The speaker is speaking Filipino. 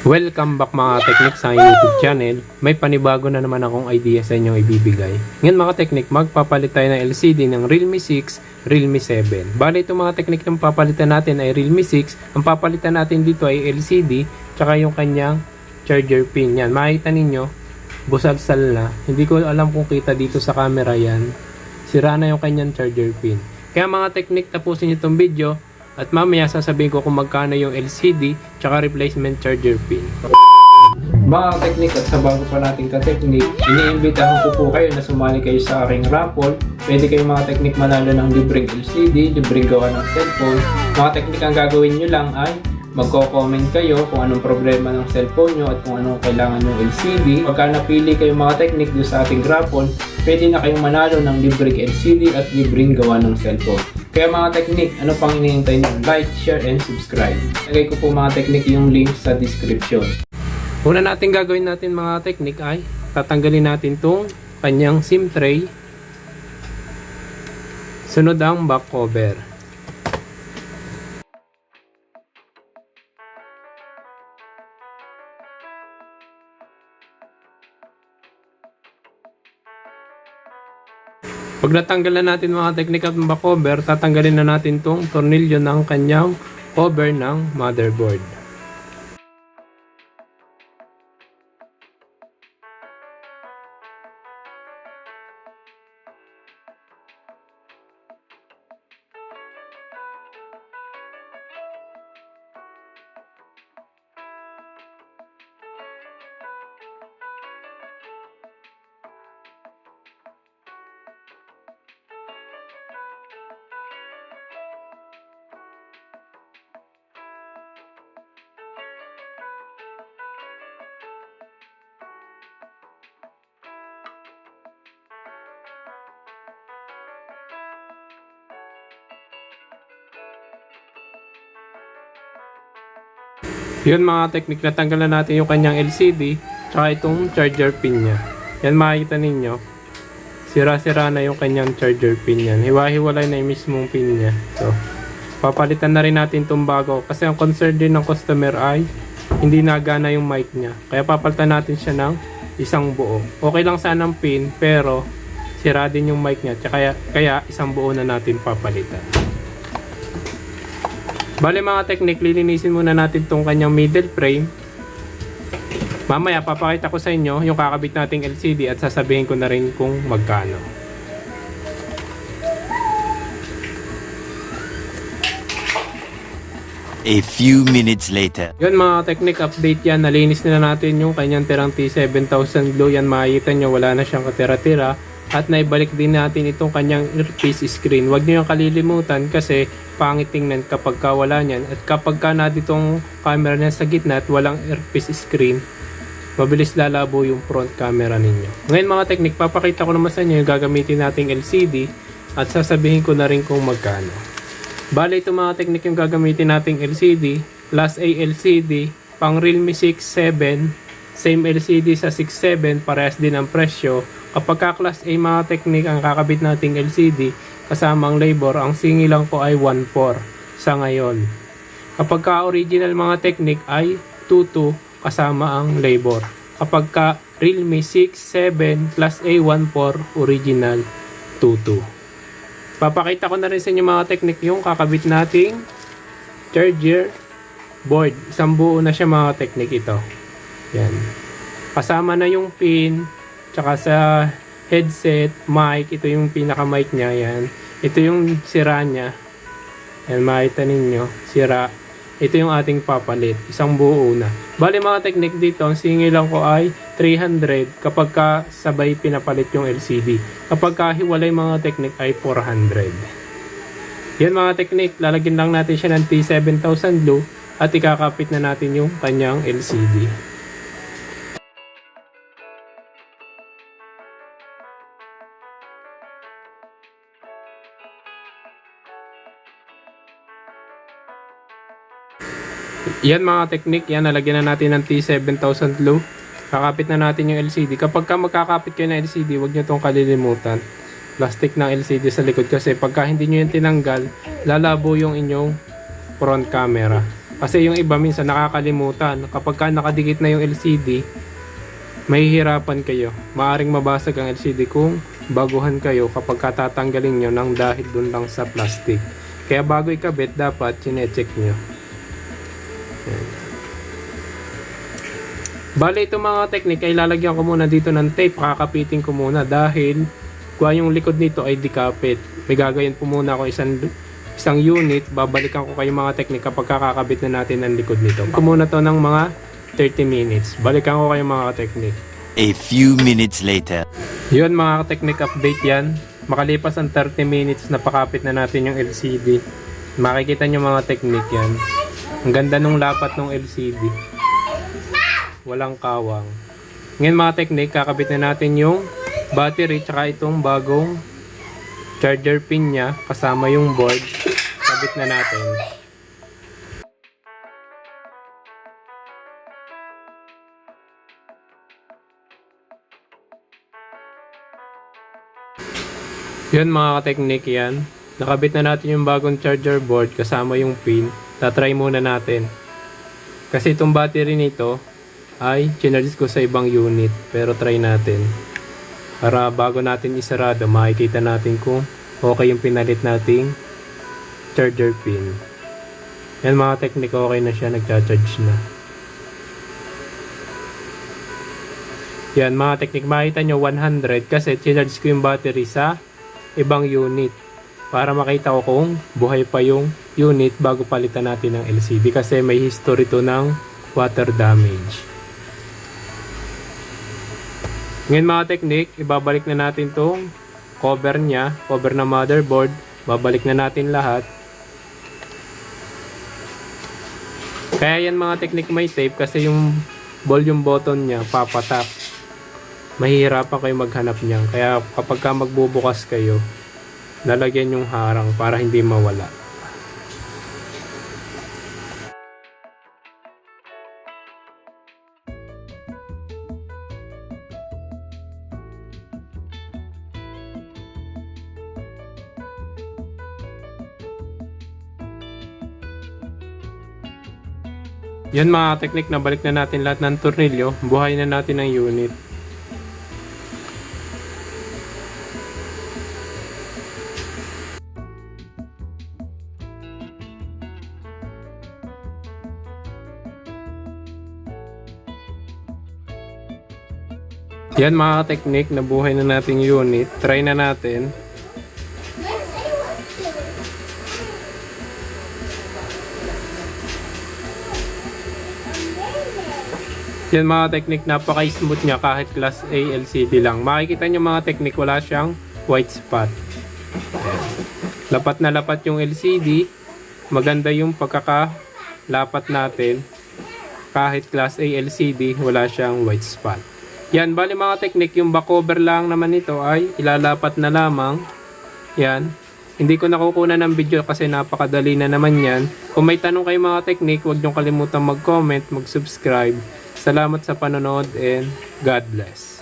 Welcome back mga teknik sa YouTube channel. May panibago na naman akong idea sa inyong ibibigay. Ngayon mga teknik, magpapalit tayo ng LCD ng Realme 6, Realme 7. Bali itong mga teknik na papalitan natin ay Realme 6. Ang papalitan natin dito ay LCD tsaka yung kanyang charger pin. Yan, makikita ninyo, busalsal na. Hindi ko alam kung kita dito sa camera yan. Sira na yung kanyang charger pin. Kaya mga teknik, tapusin nyo itong video. At mamaya sasabihin ko kung magkano yung LCD tsaka replacement charger pin. Mga teknik, at sa bago pa nating ka-teknik, iniimbitahan ko po kayo na sumali kayo sa aking raffle. Pwede kayong mga teknik manalo ng libreng LCD, libreng gawa ng cellphone. Mga teknik, ang gagawin nyo lang ay magko-comment kayo kung anong problema ng cellphone nyo at kung anong kailangan ng LCD. Pagka napili kayo mga teknik doon sa ating raffle, pwede na kayong manalo ng libreng LCD at libreng gawa ng cellphone. Kaya mga teknik, ano pang hinihintay nyo? Like, share, and subscribe. Lagay ko po mga teknik yung link sa description. Una natin gagawin natin mga teknik ay tatanggalin natin itong kanyang SIM tray. Sunod ang back cover. Pag natanggal na natin mga teknik at back cover, tatanggalin na natin itong tornilyo ng kanyang cover ng motherboard. Yun mga teknik, natanggal na natin yung kanyang LCD tsaka itong charger pin niya. Yan, makikita ninyo, sira-sira na yung kanyang charger pin yan. Hiwa-hiwalay na yung mismong pin niya. So, papalitan na rin natin itong bago kasi ang concern din ng customer ay hindi nagana yung mic niya. Kaya papalitan natin siya ng isang buo. Okay lang sana ang pin pero sira din yung mic niya. Kaya isang buo na natin papalitan. Bale mga teknik, lilinisin muna natin itong kanyang middle frame. Mamaya papakita ko sa inyo yung kakabit nating LCD at sasabihin ko na rin kung magkano. A few minutes later. Yun mga teknik, update yan. Nalinis na natin yung kanyang tirang T7000 Blue. Yan, makikita nyo wala na siyang katira-tira. At naibalik din natin itong kanyang earpiece screen. Huwag nyo yung kalilimutan kasi pangit tingnan kapag wala nyan. At kapag na ditong camera niya sa gitna at walang earpiece screen, mabilis lalabo yung front camera ninyo. Ngayon mga teknik, papakita ko naman sa inyo yung gagamitin nating LCD at sasabihin ko na rin kung magkano. Bale ito mga teknik yung gagamitin nating LCD. Class A LCD, pang Realme 6, 7. Same LCD sa 6, 7, parehas din ang presyo. Kapag ka-class A mga teknik ang kakabit nating LCD kasama ang labor, ang singilan ko ay 1.4 sa ngayon. Kapag ka-original mga teknik ay 2.2 kasama ang labor. Kapag ka-Realme 6, 7, class A 1.4, original 2.2. Papakita ko na rin sa inyo mga teknik yung kakabit nating charger board. Isang buo na siya mga teknik ito. Yan. Kasama na yung pin, tsaka sa headset, mic, ito yung pinaka mic niya, yan. Ito yung sira niya. Yan, makita ninyo, sira. Ito yung ating papalit, isang buo na. Bali mga teknik dito, ang singilan ko ay 300 kapag ka sabay pinapalit yung LCD. Kapag ka hiwalay mga teknik ay 400. Yan mga teknik, lalagyan lang natin siya ng T7000 Blue at ikakapit na natin yung kanyang LCD. Yan mga teknik, yan nalagyan na natin ng T7000 Blue. Kakapit na natin yung LCD. Kapag ka magkakapit kayo ng LCD, huwag nyo itong kalilimutan. Plastic ng LCD sa likod kasi pagka hindi nyo yung tinanggal, lalabo yung inyong front camera. Kasi yung iba minsan nakakalimutan. Kapag ka nakadikit na yung LCD, mahihirapan kayo. Maaring mabasag ang LCD kung baguhan kayo kapag katatanggalin nyo ng dahil dun lang sa plastic. Kaya bago ikabit, dapat chinecheck nyo. Yan. Bale, itong mga technique ay lalagyan ko muna dito ng tape. Kakapitin ko muna dahil kung yung likod nito ay dikapit. May gagayin po muna ako isang unit. Babalikan ko kayo mga technique kapag kakabit na natin ang likod nito. Ko muna to ng mga 30 minutes. Balikan ko kayo mga technique. A few minutes later. Yun mga technique update yan. Makalipas ang 30 minutes na pakapit na natin yung LCD. Makikita nyo mga technique yan. Ang ganda nung lapat ng LCD. Walang kawang. Ngayon mga technique, kakabit na natin yung battery tsaka itong bagong charger pin nya kasama yung board. Kabit na natin. Yun mga ka-technique yan. Nakabit na natin yung bagong charger board kasama yung pin. Tatry muna natin. Kasi itong battery nito ay chinarge ko sa ibang unit. Pero try natin. Para bago natin isarado, makikita natin kung okay yung pinalit nating charger pin. Yan mga technique, okay na siya. Nagcha-charge na. Yan mga technique, makita nyo 100 kasi chinarge ko yung battery sa ibang unit para makita ko kung buhay pa yung unit bago palitan natin ng LCD kasi may history to ng water damage. Ngayon mga technique, ibabalik na natin tong cover nya, cover na motherboard. Babalik na natin lahat. Kaya yan mga technique may tape kasi yung volume button nya papatak. Mahihirapan kayo maghanap niyan. Kaya kapag ka magbubukas kayo, lalagyan yung harang para hindi mawala. Yan mga technique, na balik na natin lahat ng tornilyo. Buhay na natin ang unit. Yan mga technique, nabuhay na nating unit. Try na natin. Yan mga technique, napaka-smooth niya kahit class A LCD lang. Makikita nyo mga technique, wala siyang white spot. Ayan. Lapat na lapat yung LCD. Maganda yung pagkakalapat natin. Kahit class A LCD, wala siyang white spot. Yan, bali mga technique, yung back cover lang naman ito ay ilalapat na lamang. Yan. Hindi ko nakukunan ng video kasi napakadali na naman yan. Kung may tanong kayo mga technique, huwag niyong kalimutan mag-comment, mag-subscribe. Salamat sa panonood and God bless.